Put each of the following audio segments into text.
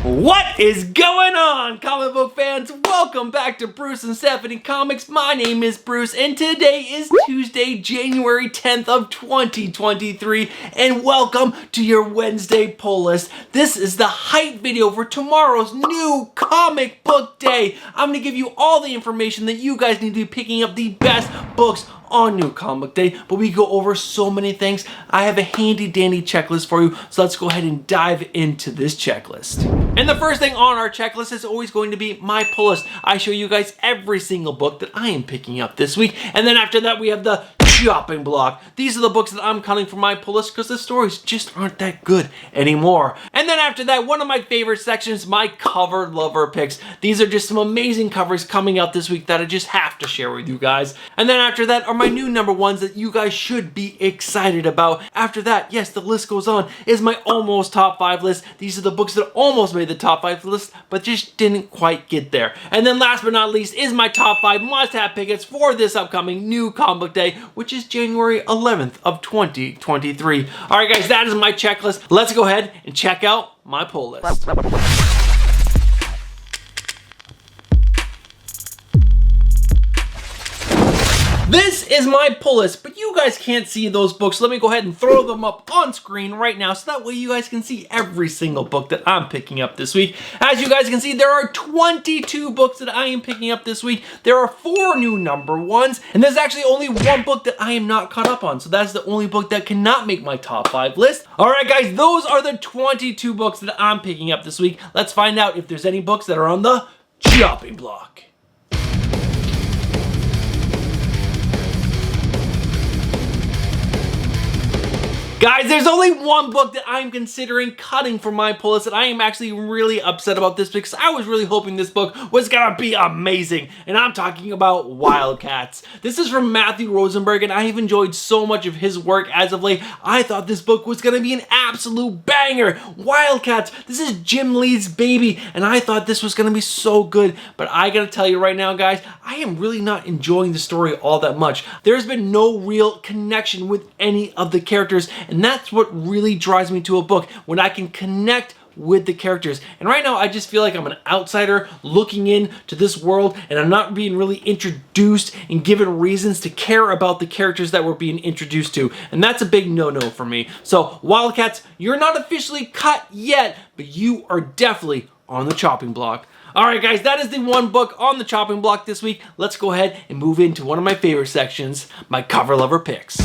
What is going on, comic book fans? Welcome back to Bruce and Stephanie Comics. My name is Bruce, and today is Tuesday, January 10th of 2023, and welcome to your Wednesday pull list. This is the hype video for tomorrow's new comic book day. I'm going to give you all the information that you guys need to be picking up the best books on New Comic Day, but we go over so many things. I have a handy dandy checklist for you, so let's go ahead and dive into this checklist. And the first thing on our checklist is always going to be my pull list. I show you guys every single book that I am picking up this week, and then after that we have the shopping block. These are the books that I'm cutting from my pull list because the stories just aren't that good anymore. And then after that, one of my favorite sections, my cover lover picks. These are just some amazing covers coming out this week that I just have to share with you guys. And then after that are my new number ones that you guys should be excited about. After that, yes, the list goes on, is my almost top 5 list. These are the books that almost made the top 5 list, but just didn't quite get there. And then last but not least is my top 5 must-have picks for this upcoming New Comic Day, which is January 11th of 2023. All right, guys, that is my checklist. Let's go ahead and check out my pull list. This is my pull list, but you guys can't see those books. Let me go ahead and throw them up on screen right now so that way you guys can see every single book that I'm picking up this week. As you guys can see, there are 22 books that I am picking up this week. There are 4 new number ones, and there's actually only 1 book that I am not caught up on, so that's the only book that cannot make my top 5 list. All right, guys, those are the 22 books that I'm picking up this week. Let's find out if there's any books that are on the chopping block. Guys, there's only 1 book that I'm considering cutting from my pull list, and I am actually really upset about this because I was really hoping this book was gonna be amazing, and I'm talking about Wildcats. This is from Matthew Rosenberg, and I have enjoyed so much of his work as of late. I thought this book was gonna be an absolute banger. Wildcats, this is Jim Lee's baby, and I thought this was gonna be so good, but I gotta tell you right now, guys, I am really not enjoying the story all that much. There's been no real connection with any of the characters, and that's what really drives me to a book, when I can connect with the characters. And right now I just feel like I'm an outsider looking into this world, and I'm not being really introduced and given reasons to care about the characters that we're being introduced to, and that's a big no-no for me. So Wildcats, you're not officially cut yet, but you are definitely on the chopping block. Alright guys, that is the 1 book on the chopping block this week. Let's go ahead and move into one of my favorite sections, my cover lover picks.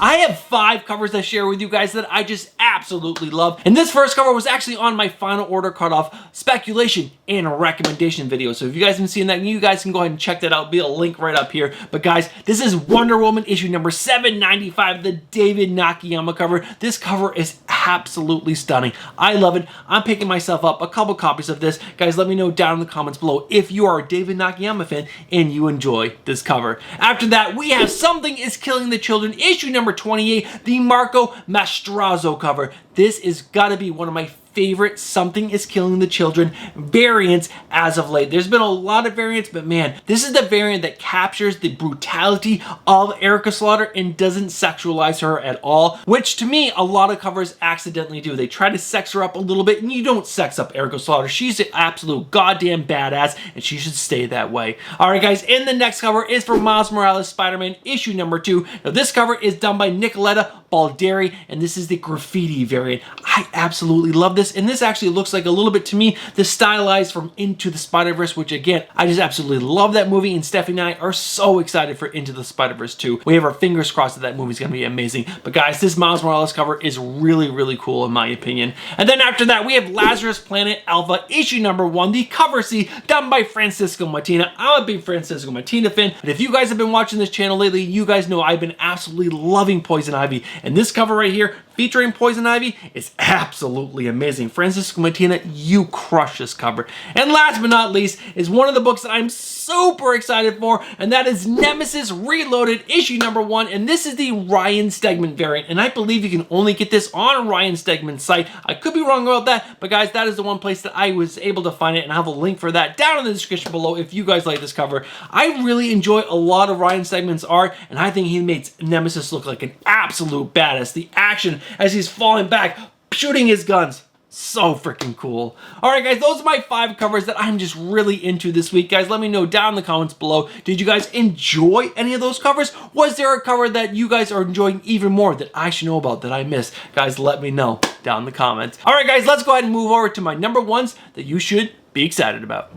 I have 5 covers to share with you guys that I just absolutely love. And this first cover was actually on my final order cutoff speculation and recommendation video. So if you guys haven't seen that, you guys can go ahead and check that out. There'll be a link right up here. But guys, this is Wonder Woman issue number 795, the David Nakayama cover. This cover is absolutely stunning. I love it. I'm picking myself up a couple copies of this. Guys, let me know down in the comments below if you are a David Nakayama fan and you enjoy this cover. After that, we have Something is Killing the Children, issue number 28, the Marco Mastrazzo cover. This is gotta be one of my favorite Something is Killing the Children variants as of late. There's been a lot of variants, but man, this is the variant that captures the brutality of Erica Slaughter and doesn't sexualize her at all, which to me, a lot of covers accidentally do. They try to sex her up a little bit, and you don't sex up Erica Slaughter. She's an absolute goddamn badass, and she should stay that way. Alright guys, and the next cover is for Miles Morales Spider-Man issue number 2. Now this cover is done by Nicoletta Balderi, and this is the graffiti variant. I absolutely love this, and this actually looks like a little bit to me the stylized from Into the Spider-Verse, which again, I just absolutely love that movie, and Stephanie and I are so excited for Into the Spider-Verse 2. We have our fingers crossed that movie's gonna be amazing. But guys, this Miles Morales cover is really, really cool in my opinion. And then after that, we have Lazarus Planet Alpha issue number 1, the cover C, done by Francisco Martina. I'm a big Francisco Martina fan, but if you guys have been watching this channel lately, you guys know I've been absolutely loving Poison Ivy. And this cover right here, featuring Poison Ivy, is absolutely amazing. Francisco Martina, you crush this cover. And last but not least is one of the books that I'm so super excited for, and that is Nemesis Reloaded issue number 1, and this is the Ryan Stegman variant, and I believe you can only get this on Ryan Stegman's site. I could be wrong about that, but guys, that is the one place that I was able to find it, and I have a link for that down in the description below if you guys like this cover. I really enjoy a lot of Ryan Stegman's art, and I think he makes Nemesis look like an absolute badass. The action as he's falling back, shooting his guns. So freaking cool. Alright guys, those are my 5 covers that I'm just really into this week. Guys, let me know down in the comments below. Did you guys enjoy any of those covers? Was there a cover that you guys are enjoying even more that I should know about, that I missed? Guys, let me know down in the comments. Alright guys, let's go ahead and move over to my number 1s that you should be excited about.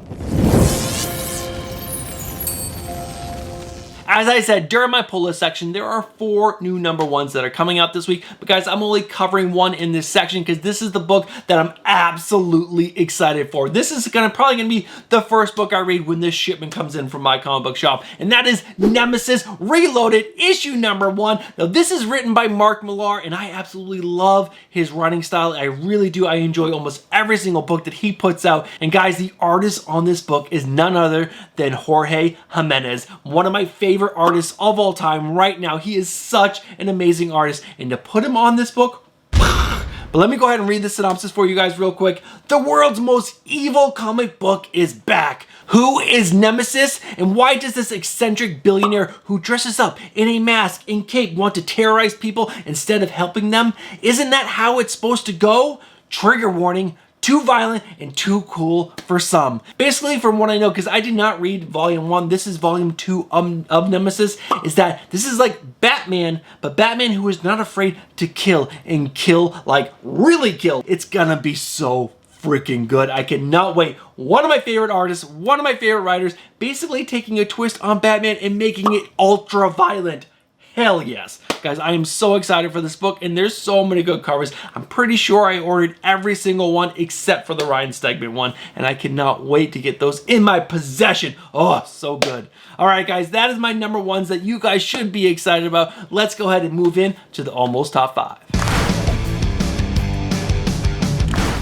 As I said during my pull list section, there are 4 new number 1s that are coming out this week, but guys, I'm only covering one in this section because this is the book that I'm absolutely excited for. This is probably gonna be the first book I read when this shipment comes in from my comic book shop, and that is Nemesis Reloaded issue number 1. Now this is written by Mark Millar, and I absolutely love his writing style. I really do. I enjoy almost every single book that he puts out, and guys, the artist on this book is none other than Jorge Jimenez, one of my favorite artists of all time right now. He is such an amazing artist, and to put him on this book, but let me go ahead and read the synopsis for you guys real quick. The world's most evil comic book is back. Who is Nemesis, and why does this eccentric billionaire who dresses up in a mask and cape want to terrorize people instead of helping them? Isn't that how it's supposed to go? Trigger warning. Too violent and too cool for some. Basically, from what I know, because I did not read volume 1, this is volume 2 of Nemesis, is that this is like Batman, but Batman who is not afraid to kill, and kill, like really kill. It's gonna be so freaking good. I cannot wait. One of my favorite artists, one of my favorite writers, basically taking a twist on Batman and making it ultra violent. Hell yes. Guys, I am so excited for this book, and there's so many good covers. I'm pretty sure I ordered every single one except for the Ryan Stegman one, and I cannot wait to get those in my possession. Oh, so good. All right, guys, that is my number 1s that you guys should be excited about. Let's go ahead and move in to the almost top 5.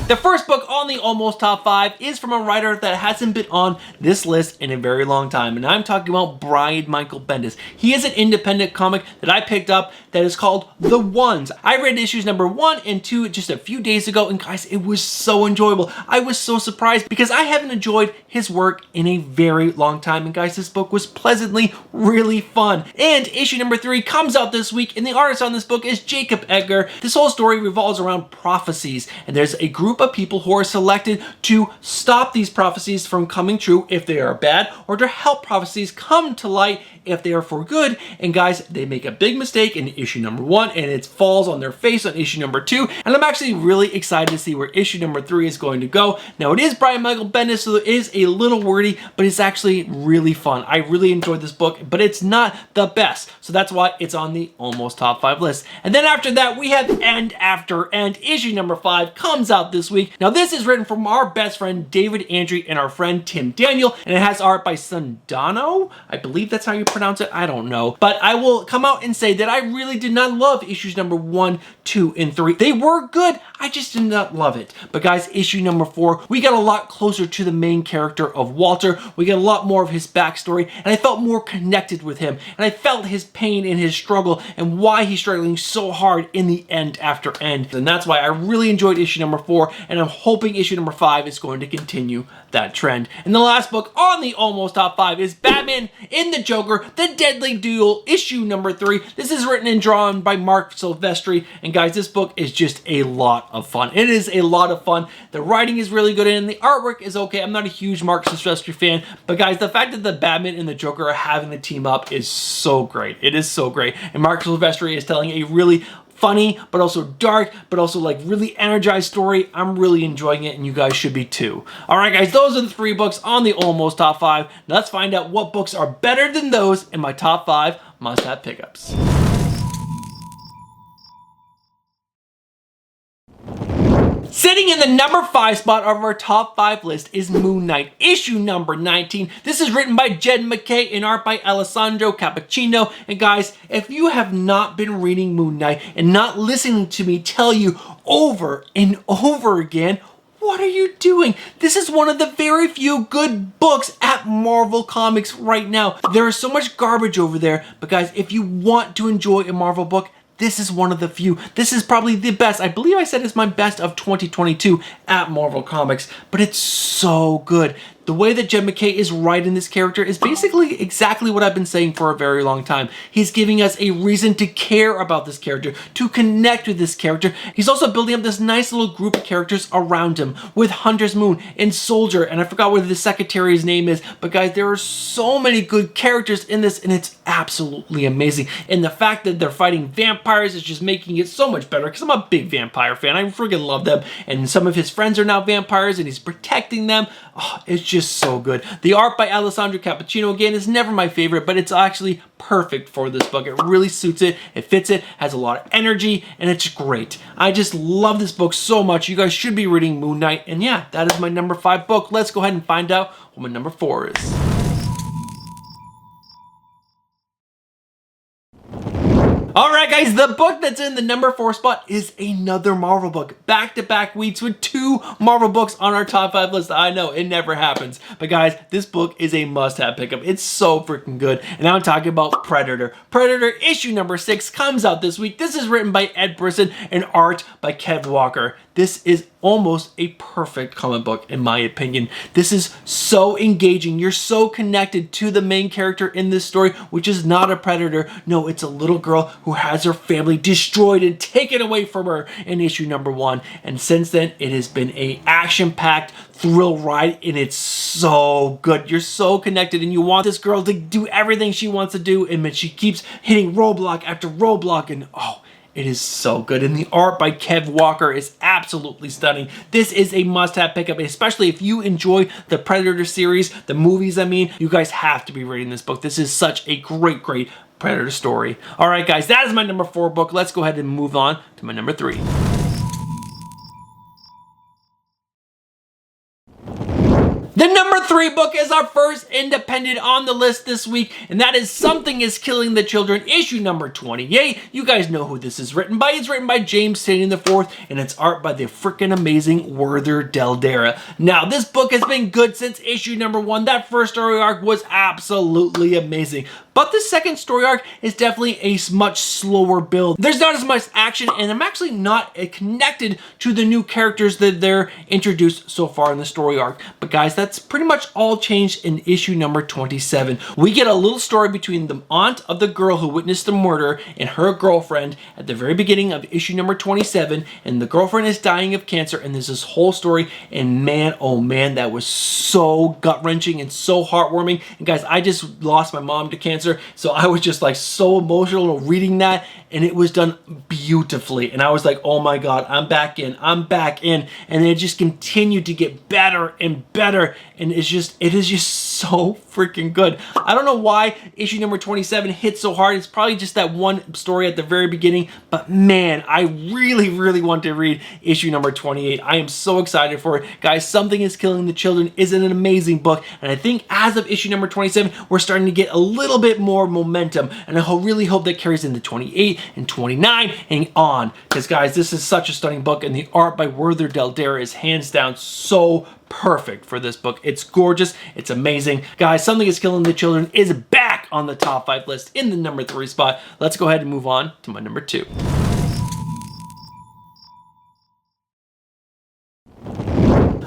The first book on the almost top 5 is from a writer that hasn't been on this list in a very long time, and I'm talking about Brian Michael Bendis. He is an independent comic that I picked up that is called The Ones. I read issues number 1 and 2 just a few days ago, and guys, it was so enjoyable. I was so surprised because I haven't enjoyed his work in a very long time, and guys, this book was pleasantly really fun. And issue number 3 comes out this week, and the artist on this book is Jacob Edgar. This whole story revolves around prophecies, and there's a group of people who are selected to stop these prophecies from coming true if they are bad, or to help prophecies come to light if they are for good. And guys, they make a big mistake in issue number 1, and it falls on their face on issue number 2, and I'm actually really excited to see where issue number 3 is going to go. Now, it is Brian Michael Bendis, so it is a little wordy, but it's actually really fun. I really enjoyed this book, but it's not the best, so that's why it's on the almost top 5 list. And then after that, we have End After End. Issue number 5 comes out this week. Now, this is written from our best friend David Andrew and our friend Tim Daniel, and it has art by Sundano. I believe that's how you pronounce it. I don't know. But I will come out and say that I really did not love issues number 1, 2, and 3. They were good. I just did not love it. But guys, issue number 4, we got a lot closer to the main character of Walter. We get a lot more of his backstory, and I felt more connected with him. And I felt his pain and his struggle and why he's struggling so hard in the End After End. And that's why I really enjoyed issue number 4, and I'm hoping issue number 5 is going to continue that trend. And the last book on the almost top 5 is Batman in the Joker, The Deadly Duel, issue number 3. This is written and drawn by Mark Silvestri, and guys, this book is just a lot of fun. It is a lot of fun. The writing is really good, and the artwork is okay. I'm not a huge Mark Silvestri fan, but guys, the fact that the Batman and the Joker are having the team up is so great. It is so great, and Mark Silvestri is telling a really funny, but also dark, but also like really energized story. I'm really enjoying it, and you guys should be too. All right, guys, those are the 3 books on the almost top 5. Now let's find out what books are better than those in my top 5 must-have pickups. Sitting in the number 5 spot of our top 5 list is Moon Knight, issue number 19. This is written by Jed MacKay and art by Alessandro Cappuccino. And guys, if you have not been reading Moon Knight and not listening to me tell you over and over again, what are you doing? This is one of the very few good books at Marvel Comics right now. There is so much garbage over there, but guys, if you want to enjoy a Marvel book, this is one of the few. This is probably the best. I believe I said it's my best of 2022 at Marvel Comics, but it's so good. The way that Jed MacKay is writing this character is basically exactly what I've been saying for a very long time. He's giving us a reason to care about this character, to connect with this character. He's also building up this nice little group of characters around him with Hunter's Moon and Soldier, and I forgot what the secretary's name is, but guys, there are so many good characters in this, and it's absolutely amazing. And the fact that they're fighting vampires is just making it so much better, because I'm a big vampire fan. I freaking love them, and some of his friends are now vampires, and he's protecting them. Oh, it's just so good. The art by Alessandro Cappuccino, again, is never my favorite, but it's actually perfect for this book. It really suits it. It fits it, has a lot of energy, and it's great. I just love this book so much. You guys should be reading Moon Knight, and yeah, that is my number 5 book. Let's go ahead and find out what my number 4 is. Alright guys, the book that's in the number 4 spot is another Marvel book. Back-to-back weeks with 2 Marvel books on our top 5 list. I know, it never happens. But guys, this book is a must-have pickup. It's so freaking good. And now I'm talking about Predator. Predator issue number 6 comes out this week. This is written by Ed Brisson and art by Kev Walker. This is almost a perfect comic book, in my opinion. This is so engaging. You're so connected to the main character in this story, which is not a predator. No, it's a little girl who has her family destroyed and taken away from her in issue number 1. And since then, it has been a action-packed thrill ride, and it's so good. You're so connected, and you want this girl to do everything she wants to do, and then she keeps hitting roadblock after roadblock, and oh, it is so good. And the art by Kev Walker is absolutely stunning. This is a must-have pickup, especially if you enjoy the Predator series, the movies, I mean. You guys have to be reading this book. This is such a great, great Predator story. All right, guys, that is my number 4 book. Let's go ahead and move on to my number 3. The number 3 book is our first independent on the list this week, and that is Something is Killing the Children, issue number 28. You guys know who this is written by. It's written by James Tynion IV, and it's art by the freaking amazing Werther Dell'Edera. Now, this book has been good since issue number 1. That first story arc was absolutely amazing. But the second story arc is definitely a much slower build. There's not as much action, and I'm actually not connected to the new characters that they're introduced so far in the story arc. But guys, that's pretty much all changed in issue number 27. We get a little story between the aunt of the girl who witnessed the murder and her girlfriend at the very beginning of issue number 27, and the girlfriend is dying of cancer, and there's this whole story, and man, oh man, that was so gut-wrenching and so heartwarming. And guys, I just lost my mom to cancer, so I was just like so emotional reading that, and it was done beautifully. And I was like, oh my god, I'm back in. And it just continued to get better and better, and it is just so freaking good. I don't know why issue number 27 hit so hard. It's probably just that one story at the very beginning, but man, I really want to read issue number 28. I am so excited for it. Guys, Something is Killing the Children is an amazing book, and I think as of issue number 27, we're starting to get a little bit more momentum, and I really hope that carries into 28 and 29 and on, because guys, this is such a stunning book, and the art by Werther Dell'Edera is hands down so perfect for this book. It's gorgeous. It's amazing. Guys, Something is Killing the Children is back on the top 5 list in the number 3 spot. Let's go ahead and move on to my number 2.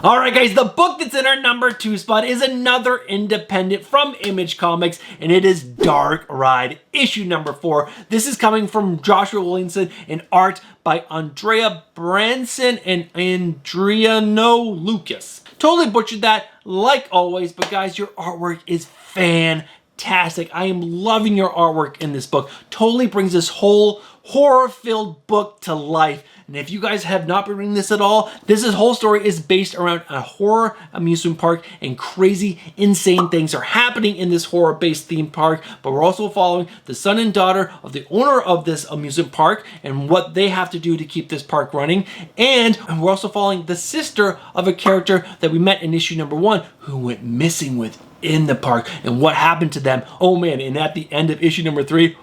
Alright guys, the book that's in our number 2 spot is another independent from Image Comics, and it is Dark Ride, issue number 4. This is coming from Joshua Williamson and art by Andrea Branson and Adriano Lucas. Totally butchered that, like always, but guys, your artwork is fantastic. I am loving your artwork in this book. Totally brings this whole horror-filled book to life. And if you guys have not been reading this at all, this whole story is based around a horror amusement park, and crazy, insane things are happening in this horror-based theme park. But we're also following the son and daughter of the owner of this amusement park and what they have to do to keep this park running. And we're also following the sister of a character that we met in issue number 1 who went missing within the park and what happened to them. Oh man, and at the end of issue number 3,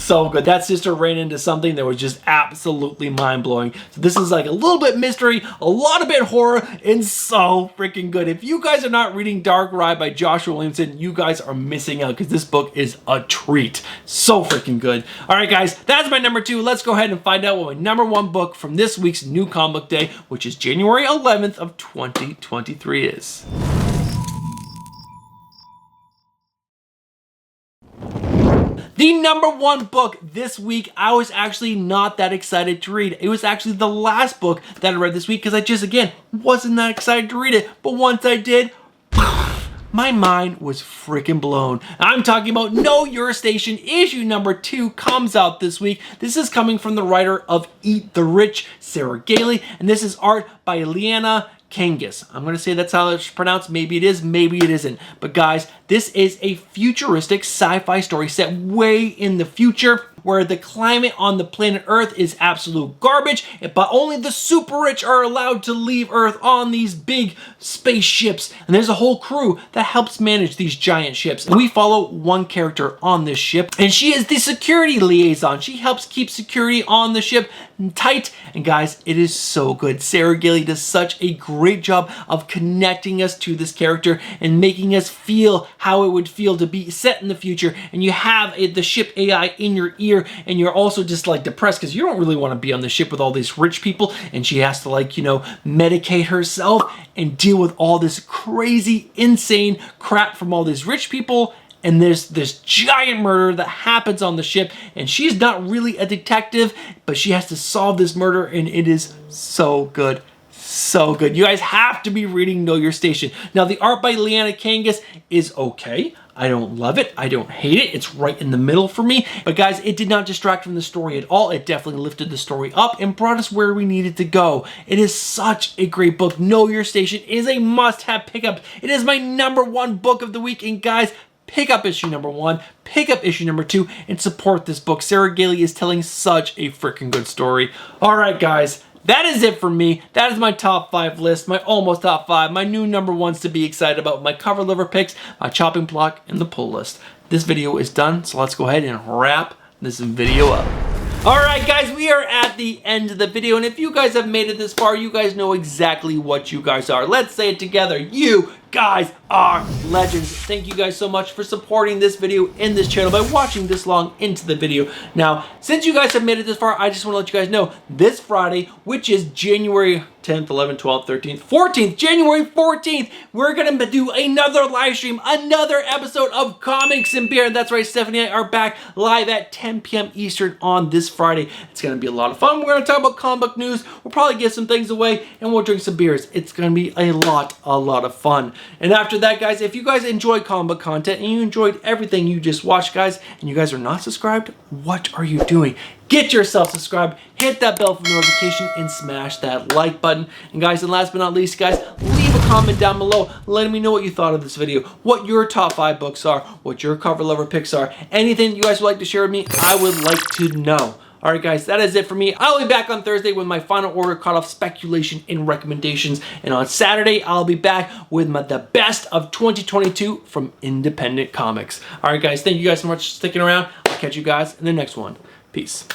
So good. That sister ran into something that was just absolutely mind-blowing. So this is like a little bit mystery, a lot of bit horror, and so freaking good. If you guys are not reading Dark Ride by Joshua Williamson, you guys are missing out because this book is a treat. So freaking good. All right, guys, that's my number 2. Let's go ahead and find out what my number 1 book from this week's New Comic Book Day, which is January 11th of 2023 is. The number 1 book this week, I was actually not that excited to read. It was actually the last book that I read this week because I just, again, wasn't that excited to read it. But once I did, my mind was freaking blown. I'm talking about Know Your Station. Issue number 2 comes out this week. This is coming from the writer of Eat the Rich, Sarah Gailey, and this is art by Liana Kangas. I'm going to say that's how it's pronounced. Maybe it is, maybe it isn't. But guys, this is a futuristic sci-fi story set way in the future where the climate on the planet Earth is absolute garbage, but only the super rich are allowed to leave Earth on these big spaceships. And there's a whole crew that helps manage these giant ships. And we follow one character on this ship, and she is the security liaison. She helps keep security on the ship tight. And guys, it is so good. Sarah Gailey does such a great job of connecting us to this character and making us feel how it would feel to be set in the future. And you have the ship AI in your ear, and you're also just like depressed because you don't really want to be on the ship with all these rich people, and she has to, like, you know, medicate herself and deal with all this crazy, insane crap from all these rich people. And there's this giant murder that happens on the ship, and she's not really a detective, but she has to solve this murder, and it is so good. So good. You guys have to be reading Know Your Station. Now, the art by Liana Kangas is okay. I don't love it. I don't hate it. It's right in the middle for me. But guys, it did not distract from the story at all. It definitely lifted the story up and brought us where we needed to go. It is such a great book. Know Your Station is a must-have pickup. It is my number 1 book of the week. And guys, pick up issue number 1, pick up issue number 2, and support this book. Sarah Gailey is telling such a freaking good story. All right, guys. That is it for me. That is my top 5 list, my almost top 5, my new number 1s to be excited about, my cover liver picks, my chopping block, and the pull list. This video is done, so let's go ahead and wrap this video up. Alright guys, we are at the end of the video, and if you guys have made it this far, you guys know exactly what you guys are. Let's say it together. You guys are legends. Thank you guys so much for supporting this video in this channel by watching this long into the video. Now, since you guys have made it this far, I just want to let you guys know this Friday, which is January 10th, 11th, 12th, 13th, 14th, January 14th, we're going to do another live stream, another episode of Comics and Beer. That's right, Stephanie and I are back live at 10 p.m. Eastern on this Friday. It's going to be a lot of fun. We're going to talk about comic book news. We'll probably give some things away, and we'll drink some beers. It's going to be a lot of fun. And after that, guys, if you guys enjoy comic book content and you enjoyed everything you just watched, guys, and you guys are not subscribed, what are you doing? Get yourself subscribed, hit that bell for notification, and smash that like button. And guys, and last but not least, guys, leave a comment down below letting me know what you thought of this video, what your top 5 books are, what your cover lover picks are, anything you guys would like to share with me, I would like to know. Alright guys, that is it for me. I'll be back on Thursday with my final order cut off speculation and recommendations. And on Saturday, I'll be back with the best of 2022 from independent comics. Alright guys, thank you guys so much for sticking around. I'll catch you guys in the next one. Peace.